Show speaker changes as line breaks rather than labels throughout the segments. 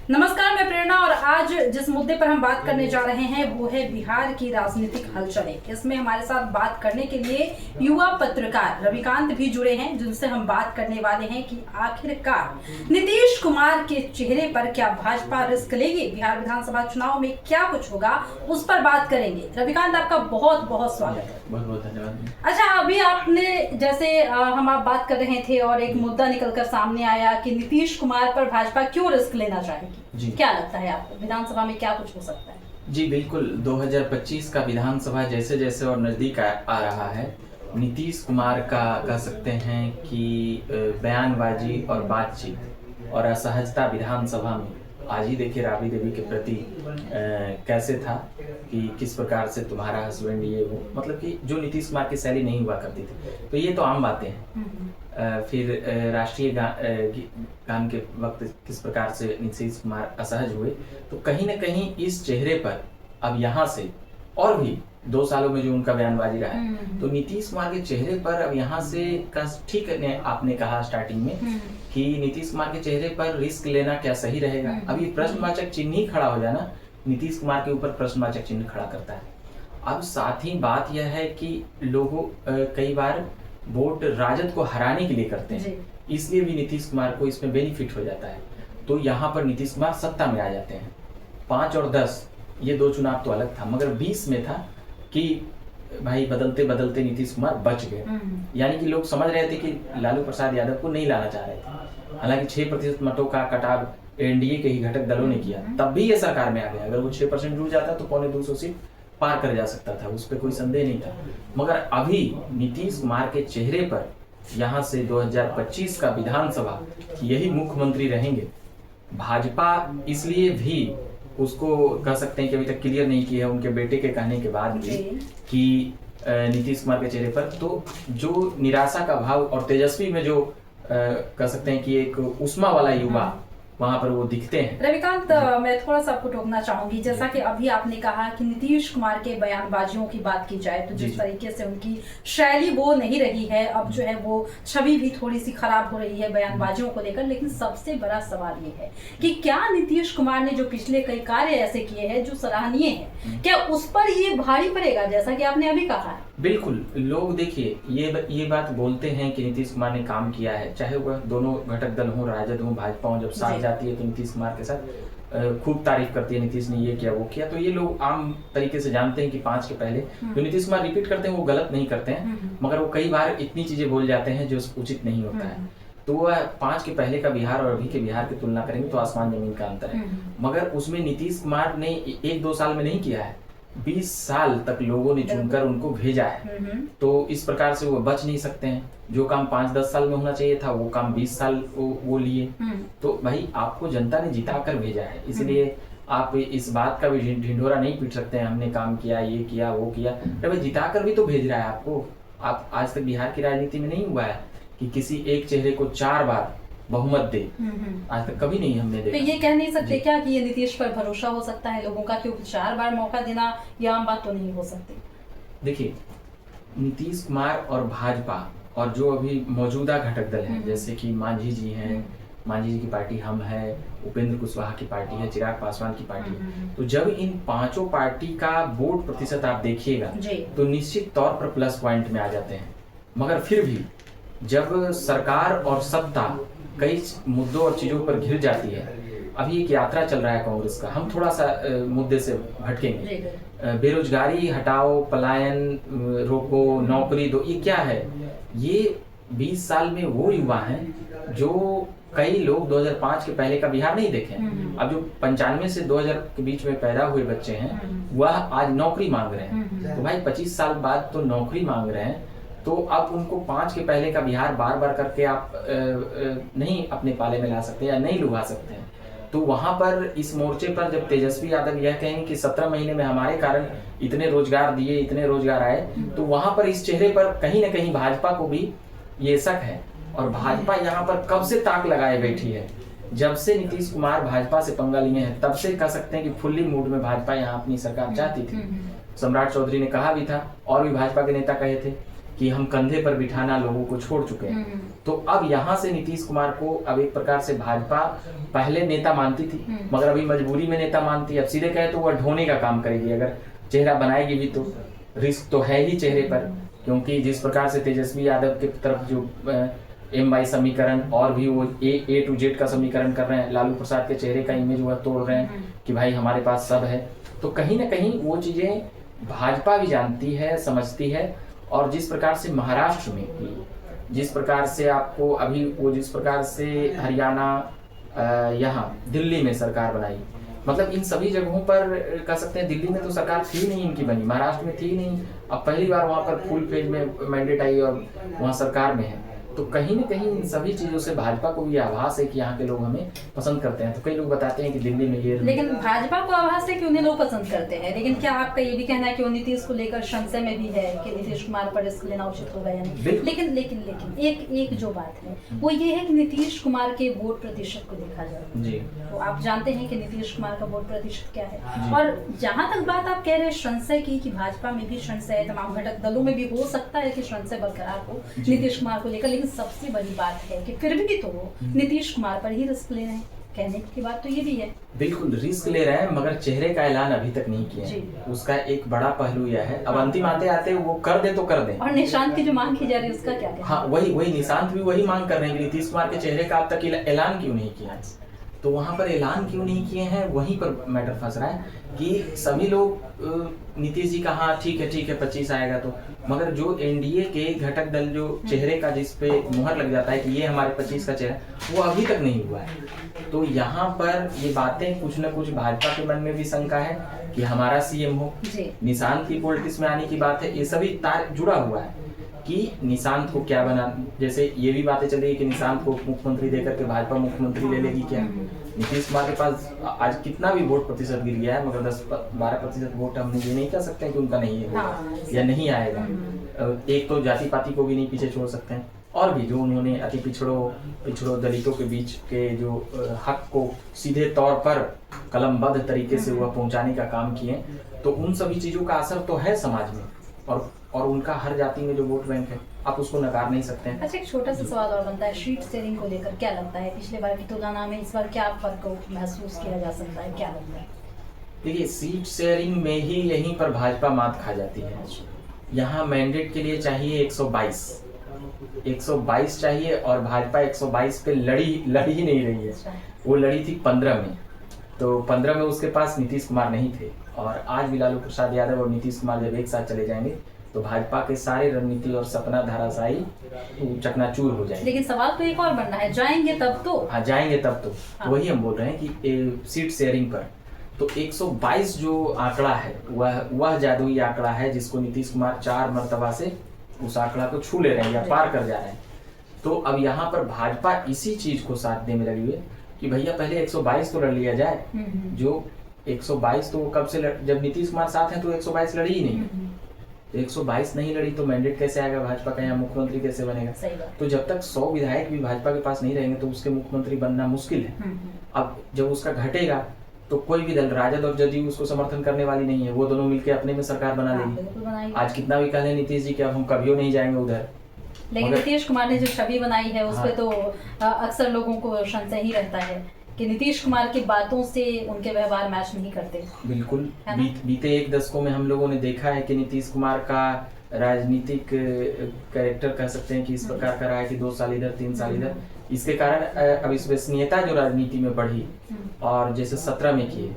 नमस्कार, मैं प्रेरणा और आज जिस मुद्दे पर हम बात करने जा रहे हैं वो है बिहार की राजनीतिक हलचलें। इसमें हमारे साथ बात करने के लिए युवा पत्रकार रविकांत भी जुड़े हैं, जिनसे हम बात करने वाले हैं कि आखिरकार नीतीश कुमार के चेहरे पर क्या भाजपा रिस्क लेगी, बिहार विधानसभा चुनाव में क्या कुछ होगा, उस पर बात करेंगे। रविकांत, आपका बहुत बहुत स्वागत है।
बहुत बहुत धन्यवाद।
अच्छा, अभी आपने जैसे हम आप बात कर रहे थे और एक मुद्दा निकलकर सामने आया कि नीतीश कुमार पर भाजपा क्यों रिस्क लेना चाहेगी, क्या लगता है आपको विधानसभा में क्या कुछ हो सकता है?
जी बिल्कुल, 2025 का विधानसभा जैसे जैसे और नजदीक आ रहा है, नीतीश कुमार का कह सकते हैं कि बयानबाजी और बातचीत और असहजता विधानसभा में आज ही देखिए राबड़ी देवी के प्रति कैसे था कि किस प्रकार से तुम्हारा हस्बैंड ये वो, मतलब कि जो नीतीश कुमार की शैली नहीं हुआ करती थी। तो ये तो आम बातें हैं। फिर राष्ट्रीय गान के वक्त किस प्रकार से नीतीश कुमार असहज हुए, तो कहीं ना कहीं इस चेहरे पर अब यहाँ से और भी 2 सालों में जो उनका बयानबाजी रहा है, तो नीतीश कुमार के चेहरे पर अब यहाँ से ठीक है, आपने कहा स्टार्टिंग में कि नीतीश कुमार के चेहरे पर रिस्क लेना क्या सही रहेगा। अब ये प्रश्नवाचक चिन्ह ही खड़ा हो जाना, नीतीश कुमार के ऊपर प्रश्नवाचक चिन्ह खड़ा करता है। अब साथ ही बात यह है कि लोगों कई बार वोट राजद को हराने के लिए करते हैं, इसलिए भी नीतीश कुमार को इसमें बेनिफिट हो जाता है। तो यहाँ पर नीतीश कुमार सत्ता में आ जाते हैं। 5 और 10 ये 2 चुनाव तो अलग था, मगर 20 में था कि भाई बदलते बदलते नीतीश कुमार बच गए। यानी कि लोग समझ रहे थे कि लालू प्रसाद यादव को नहीं लाना चाह रहे थे। हालांकि 6% मतों का कटाव एनडीए के ही घटक दलों ने किया, तब भी ये सरकार में आ गया। अगर वो 6% जुड़ जाता तो 250 सीट पार कर जा सकता था, उस पर कोई संदेह नहीं था। मगर अभी नीतीश कुमार के चेहरे पर यहाँ से 2025 का विधानसभा यही मुख्यमंत्री रहेंगे। भाजपा इसलिए भी उसको कह सकते हैं कि अभी तक क्लियर नहीं किया है, उनके बेटे के कहने के बाद भी कि नीतीश कुमार के चेहरे पर तो जो निराशा का भाव और तेजस्वी में जो कह सकते हैं कि एक उष्मा वाला युवा वहां पर वो दिखते हैं।
रविकांत, मैं थोड़ा सा आपको टोकना चाहूंगी। जैसा कि अभी आपने कहा कि नीतीश कुमार के बयानबाजियों की बात की जाए तो जिस तरीके से उनकी शैली वो नहीं रही है, अब जो है वो छवि भी थोड़ी सी खराब हो रही है बयानबाजियों को लेकर। लेकिन सबसे बड़ा सवाल ये है कि क्या नीतीश कुमार ने जो पिछले कई कार्य ऐसे किए हैं जो सराहनीय है, क्या उस पर ये भारी पड़ेगा, जैसा कि आपने अभी कहा है?
बिल्कुल, लोग देखिए ये बात बोलते हैं कि नीतीश कुमार ने काम किया है, चाहे वह दोनों घटक दल हो, राजद हो, भाजपा हो, जब साथ जाती है तो नीतीश कुमार के साथ खूब तारीफ करती है, नीतीश ने ये किया वो किया। तो ये लोग आम तरीके से जानते हैं कि 5 के पहले जो नीतीश कुमार रिपीट करते हैं वो गलत नहीं करते हैं, मगर वो कई बार इतनी चीजें बोल जाते हैं जो उचित नहीं होता है। तो वह 5 के पहले का बिहार और अभी के बिहार की तुलना करेंगे तो आसमान जमीन का अंतर है। मगर उसमें नीतीश कुमार ने 1-2 साल में नहीं किया है, 20 साल तक लोगों ने चुनकर उनको भेजा है। तो इस प्रकार से वो बच नहीं सकते हैं। जो काम 5-10 साल में होना चाहिए था वो काम 20 साल वो लिए। तो भाई आपको जनता ने जिता कर भेजा है, इसलिए आप इस बात का भी ढिंढोरा नहीं पीट सकते हैं हमने काम किया, ये किया वो किया। अरे भाई जिता कर भी तो भेज रहा है आपको। आप आज तक बिहार की राजनीति में नहीं हुआ है कि किसी एक चेहरे को 4 बार बहुमत दे, आज तक कभी नहीं हमने देखा।
तो ये कह नहीं सकते क्या कि ये नीतीश पर भरोसा हो सकता है लोगों का, क्योंकि 4 बार मौका देना ये आम बात तो नहीं हो सकती।
देखिए, नीतीश कुमार और भाजपा और जो अभी मौजूदा घटक दल हैं, जैसे कि मांझी जी हैं, मांझी जी की पार्टी हम है, उपेंद्र कुशवाहा की पार्टी है, चिराग पासवान की पार्टी है, तो जब इन 5 पार्टी का वोट प्रतिशत आप देखिएगा तो निश्चित तौर पर प्लस पॉइंट में आ जाते हैं। मगर फिर भी जब सरकार और सत्ता कई मुद्दों और चीजों पर घिर जाती है, अभी एक यात्रा चल रहा है कांग्रेस का, हम थोड़ा सा मुद्दे से भटकेंगे। बेरोजगारी हटाओ, पलायन रोको, नौकरी दो, ये क्या है? ये 20 साल में वो युवा हैं जो कई लोग 2005 के पहले का बिहार नहीं देखे। अब जो 95 से 2000 के बीच में पैदा हुए बच्चे हैं वह आज नौकरी मांग रहे हैं। तो भाई 25 साल बाद तो नौकरी मांग रहे हैं, तो अब उनको 5 के पहले का बिहार बार बार करके आप नहीं अपने पाले में ला सकते या नहीं लुभा सकते हैं। तो वहां पर इस मोर्चे पर जब तेजस्वी यादव यह कहेंगे कि 17 महीने में हमारे कारण इतने रोजगार दिए, इतने रोजगार आए, तो वहां पर इस चेहरे पर कहीं ना कहीं भाजपा को भी ये शक है। और भाजपा यहाँ पर कब से ताक लगाए बैठी है, जब से नीतीश कुमार भाजपा से पंगा लिए हैं तब से कह सकते हैं कि फुल्ली मूड में भाजपा यहाँ अपनी सरकार चाहती थी। सम्राट चौधरी ने कहा भी था और भी भाजपा के नेता कहे थे कि हम कंधे पर बिठाना लोगों को छोड़ चुके हैं। तो अब यहाँ से नीतीश कुमार को अब एक प्रकार से भाजपा पहले नेता मानती थी, मगर अभी मजबूरी में नेता मानती है। अब सीधे कहे तो वह ढोने का काम करेगी, अगर चेहरा बनाएगी भी तो रिस्क तो है ही चेहरे पर, क्योंकि जिस प्रकार से तेजस्वी यादव की तरफ जो MY समीकरण और भी वो A to Z का समीकरण कर रहे हैं, लालू प्रसाद के चेहरे का इमेज वह तोड़ रहे हैं कि भाई हमारे पास सब है। तो कहीं ना कहीं वो चीजें भाजपा भी जानती है, समझती है। और जिस प्रकार से महाराष्ट्र में, जिस प्रकार से आपको अभी वो जिस प्रकार से हरियाणा, यहाँ दिल्ली में सरकार बनाई, मतलब इन सभी जगहों पर कह सकते हैं, दिल्ली में तो सरकार थी नहीं इनकी बनी, महाराष्ट्र में थी नहीं, अब पहली बार वहां पर फुल फेज में मैंडेट आई और वहां सरकार में है। तो कहीं न कहीं इन सभी चीजों से भाजपा को भी आभास है कि यहाँ के लोग हमें पसंद करते हैं। तो कई लोग बताते हैं कि दिल्ली में ये,
लेकिन भाजपा को आभास है कि उन्हें लोग पसंद करते हैं, लेकिन क्या आपका ये भी कहना है कि वो नीतीश को लेकर संशय में भी है कि नीतीश कुमार पर रिस्क लेना उचित होगा या नहीं? लेकिन लेकिन लेकिन एक जो बात है वो ये है कि नीतीश कुमार के वोट प्रतिशत को देखा जाए
जी,
तो आप जानते हैं कि नीतीश कुमार का वोट प्रतिशत क्या है। और जहां तक बात आप कह रहे हैं संशय की, कि भाजपा में भी संशय है, तमाम घटक दलों में भी हो सकता है कि संशय बरकरार हो नीतीश कुमार को लेकर, लेकिन सबसे बड़ी बात है कि फिर भी तो नीतीश कुमार पर ही रिस्क ले रहे हैं। कहने की बात तो ये भी है,
बिल्कुल रिस्क ले रहे हैं, मगर चेहरे का ऐलान अभी तक नहीं किया है। उसका एक बड़ा पहलू यह है, अब अंतिम आते आते वो कर दे तो कर दे।
और निशांत की जो मांग की जा रही है उसका क्या कहना?
हाँ, वही निशांत भी वही मांग कर रहे हैं कि नीतीश कुमार के चेहरे का अब तक ऐलान क्यों नहीं किया। तो वहां पर ऐलान क्यों नहीं किए हैं, वहीं पर मैटर फंस रहा है कि सभी लोग नीतीश जी का हाँ ठीक है 25 आएगा तो, मगर जो एनडीए के घटक दल जो चेहरे का जिस पे मुहर लग जाता है कि ये हमारे 25 का चेहरा, वो अभी तक नहीं हुआ है। तो यहाँ पर ये बातें कुछ न कुछ भाजपा के मन में भी शंका है कि हमारा सीएम हो, निशांत की पॉलिटिक्स में आने की बात है, ये सभी तार जुड़ा हुआ है कि निशांत को क्या बना। जैसे ये भी बातें चल रही है कि निशांत को मुख्यमंत्री देकर के भाजपा मुख्यमंत्री ले लेगी क्या। नीतीश कुमार के पास आज कितना भी वोट प्रतिशत गिर गया है, मगर 10-12% वोट हम ये नहीं कह सकते हैं कि उनका नहीं है या नहीं आएगा। एक तो जाति पाति को भी नहीं पीछे छोड़ सकते हैं, और भी जो उन्होंने अति पिछड़ों दलितों के बीच के जो हक को सीधे तौर पर कलमबद्ध तरीके से वह पहुंचाने का काम किए, तो उन सभी चीजों का असर तो है समाज में, और उनका हर जाति में जो वोट बैंक है आप उसको नकार नहीं सकते हैं।
अच्छा, एक छोटा सा सवाल और बनता है, सीट शेयरिंग को लेकर क्या लगता है, पिछले बार की तुलना में इस बार क्या फर्क महसूस किया जा सकता है, क्या लगता है?
देखिए, सीट शेयरिंग में ही यहीं पर भाजपा मात खा जाती है। यहाँ मैंडेट के लिए चाहिए 122 चाहिए, और भाजपा 122 पे लड़ी ही नहीं रही है। वो लड़ी थी 15 में, तो 15 में उसके पास नीतीश कुमार नहीं थे, और आज भी लालू प्रसाद यादव और नीतीश कुमार जब एक साथ चले जाएंगे तो भाजपा के सारे रणनीति और सपना धाराशायी चकनाचूर हो जाएंगे।
लेकिन सवाल तो एक और बनना है, जाएंगे तब तो।
हाँ, जाएंगे तब तो। हाँ। वही हम बोल रहे हैं कि सीट शेयरिंग पर तो 122 जो आंकड़ा है वह जादुई आंकड़ा है, जिसको नीतीश कुमार 4 मर्तबा से उस आंकड़ा को छू ले रहे हैं या पार कर जा रहे हैं। तो अब यहाँ पर भाजपा इसी चीज को साथ देने लगी हुई है कि भैया पहले 122 तो लड़ लिया जाए। जो 122 तो कब से जब नीतीश कुमार साथ हैं तो 122 लड़ी ही नहीं। 122 नहीं लड़ी तो मैंडेट कैसे आएगा भाजपा का, यहाँ मुख्यमंत्री कैसे बनेगा? तो जब तक 100 विधायक भी भाजपा के पास नहीं रहेंगे तो उसके मुख्यमंत्री बनना मुश्किल है। अब जब उसका घटेगा तो कोई भी दल, राजद और जदयू, उसको समर्थन करने वाली नहीं है, वो दोनों मिलकर अपने में सरकार बना लेंगे। आज कितना भी कह नीतीश जी कि अब हम कभी नहीं जाएंगे उधर,
लेकिन नीतीश कुमार ने जो छवि बनाई है उस पे तो अक्सर लोगों को संशय ही रहता है कि नीतीश कुमार की बातों से उनके व्यवहार मैच नहीं करते।
बिल्कुल, बीते 1 दशकों में हम लोगों ने देखा है कि नीतीश कुमार का राजनीतिक कैरेक्टर कह सकते हैं कि इस प्रकार का रहा है कि 2 साल इधर 3 साल इधर। इसके कारण अविश्वसनीयता जो राजनीति में बढ़ी, और जैसे 17 में किए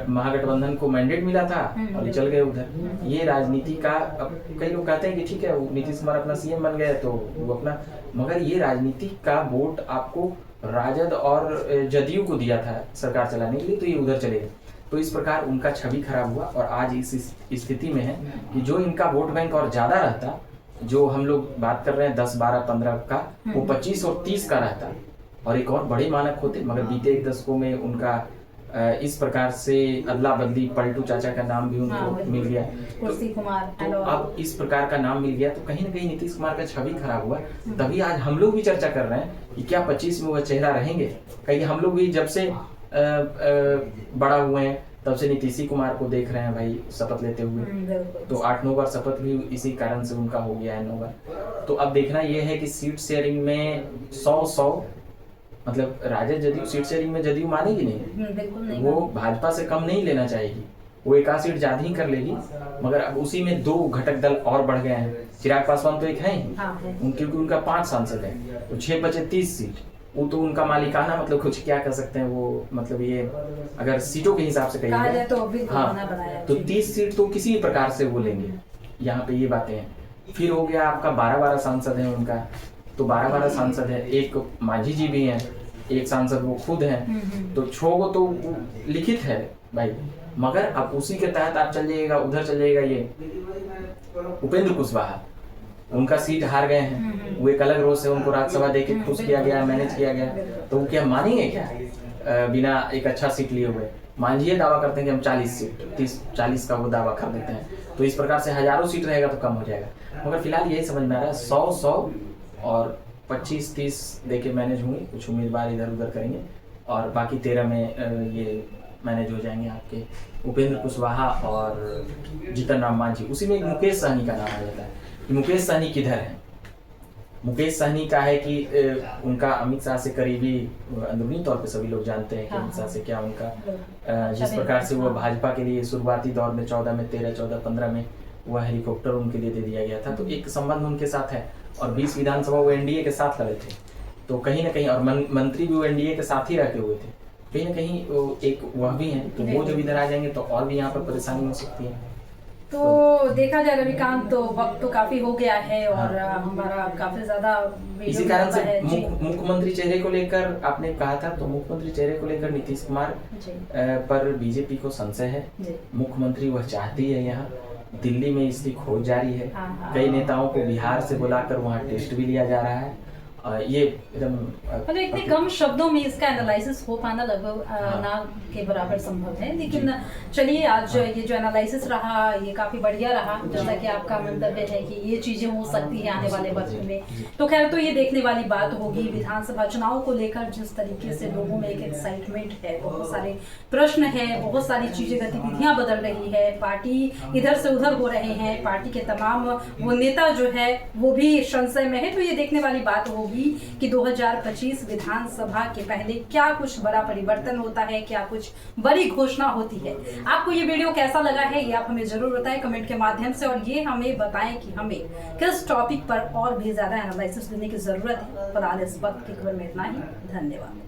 महागठबंधन को मैंडेट मिला था और ये चल गए उधर। ये राजनीति का, अब कई लोग कहते हैं कि ठीक है नीतीश कुमार अपना सीएम बन गए तो वो अपना, मगर ये राजनीति का वोट आपको राजद और जदयू को दिया था सरकार चलाने के लिए, तो ये उधर चले गए। तो इस प्रकार उनका छवि खराब हुआ, और आज इस स्थिति में है कि जो इनका वोट बैंक और ज्यादा रहता, जो हम लोग बात कर रहे हैं 10, 12, 15 का, वो 25 और 30 का रहता, और एक और बड़े मानक होते, मगर बीते 1 दशकों में उनका इस प्रकार से अदला बदली, पलटू चाचा का नाम भी उनको मिल गया,
कुर्सी कुमार,
तो अब इस प्रकार का नाम मिल गया, तो कहीं ना कहीं नीतीश कुमार का छवि खराब हुआ। तभी आज हम लोग भी चर्चा कर रहे हैं कि क्या 25 में वह चेहरा रहेंगे, कहीं हम लोग भी जब से बड़ा हुए हैं तब से नीतीश कुमार को देख रहे हैं भाई शपथ लेते हुए।
बिल्कुल।
तो 8-9 बार शपथ भी इसी कारण से उनका हो गया है 9 बार। तो अब देखना ये है कि सीट शेयरिंग में 100-100 मतलब राजद जदयू सीट शेयरिंग में जदयू मानेगी नहीं,
बिल्कुल नहीं,
वो भाजपा से कम नहीं लेना चाहेगी, वो एक आध सीट ज्यादा ही कर लेगी। मगर अब उसी में 2 घटक दल और बढ़ गए हैं। चिराग पासवान तो एक है ही,
हाँ, है।
क्योंकि उनका 5 सांसद है, तो 6 बचे 30 सीट। वो तो उनका मालिकाना मतलब कुछ क्या कर सकते हैं वो, मतलब ये अगर सीटों के हिसाब से
कहा
कहिए
जाए तो बिल्कुल
हाँ,
बना बनाया
तो
जी।
30 सीट तो किसी भी प्रकार से वो लेंगे, यहाँ पे ये बातें हैं। फिर हो गया आपका 12-12 सांसद है उनका, तो 12-12 सांसद है, एक मांझी जी भी हैं, एक सांसद वो खुद हैं, तो 6 को तो लिखित है भाई। मगर अब उसी के तहत आप चल जाइएगा, उधर चल जाइएगा, ये उपेंद्र कुशवाहा उनका सीट हार गए हैं, वो एक अलग रोज से उनको राज्यसभा दे के खुश किया गया, मैनेज किया गया, तो वो क्या मानेंगे क्या बिना एक अच्छा सीट लिए हुए? मांझी ये दावा करते हैं कि हम 40 सीट 30-40 का वो दावा कर देते हैं, तो इस प्रकार से हजारों सीट रहेगा तो कम हो जाएगा। मगर फिलहाल यही समझ में आ रहा है 100-100 और 25-30 देके मैनेज होंगे, कुछ उम्मीदवार इधर उधर करेंगे और बाकी 13 में ये मैनेज हो जाएंगे आपके उपेंद्र कुशवाहा और जीतन राम मांझी। उसी में एक मुकेश सहनी का नाम आ जाता है। मुकेश सहनी किधर है? मुकेश सहनी का है कि उनका अमित शाह से करीबी, अंदरूनी तौर पे सभी लोग जानते हैं कि अमित शाह से क्या उनका जिस प्रकार से वो भाजपा के लिए शुरुआती दौर में 14 में 13, 14, 15 में वह हेलीकॉप्टर उनके लिए दे दिया गया था, तो एक संबंध उनके साथ है। और 20 विधानसभा वो एनडीए के साथ लड़े थे, तो कहीं ना कहीं और मंत्री भी वो एनडीए के साथ ही रहते हुए थे, कहीं ना कहीं एक वह भी हैं, तो वो जब इधर आ जाएंगे तो और भी यहाँ पर परेशानी हो सकती है।
तो देखा जाए रविकांत, तो वक्त तो काफी हो गया है और हमारा काफी ज्यादा
इसी कारण से मुख्यमंत्री चेहरे को लेकर आपने कहा था, तो मुख्यमंत्री चेहरे को लेकर नीतीश कुमार पर बीजेपी को संशय है। मुख्यमंत्री वह चाहती है, यहाँ दिल्ली में इसकी खोज जारी है, कई नेताओं को बिहार से बुलाकर वहाँ टेस्ट भी लिया जा रहा है। ये एकदम
मतलब इतने कम शब्दों में इसका एनालिसिस हो पाना लगभग ना के बराबर संभव है, लेकिन चलिए आज ये जो एनालिसिस रहा ये काफी बढ़िया रहा, जैसा कि आपका मंतव्य है कि ये चीजें हो सकती है आने वाले वक्त में। तो खैर, तो ये देखने वाली बात होगी विधानसभा चुनाव को लेकर जिस तरीके से लोगों में एक एक्साइटमेंट है, बहुत सारे प्रश्न है, बहुत सारी चीजें गतिविधियां बदल रही है, पार्टी इधर से उधर हो रहे हैं, पार्टी के तमाम वो नेता जो है वो भी संशय में है। तो ये देखने वाली बात होगी कि 2025 विधानसभा के पहले क्या कुछ बड़ा परिवर्तन होता है, क्या कुछ बड़ी घोषणा होती है। आपको ये वीडियो कैसा लगा है ये आप हमें जरूर बताएं कमेंट के माध्यम से, और ये हमें बताएं कि हमें किस टॉपिक पर और भी ज्यादा एनालिसिस देने की जरूरत है। फिलहाल इस वक्त की खबर में इतना ही, धन्यवाद।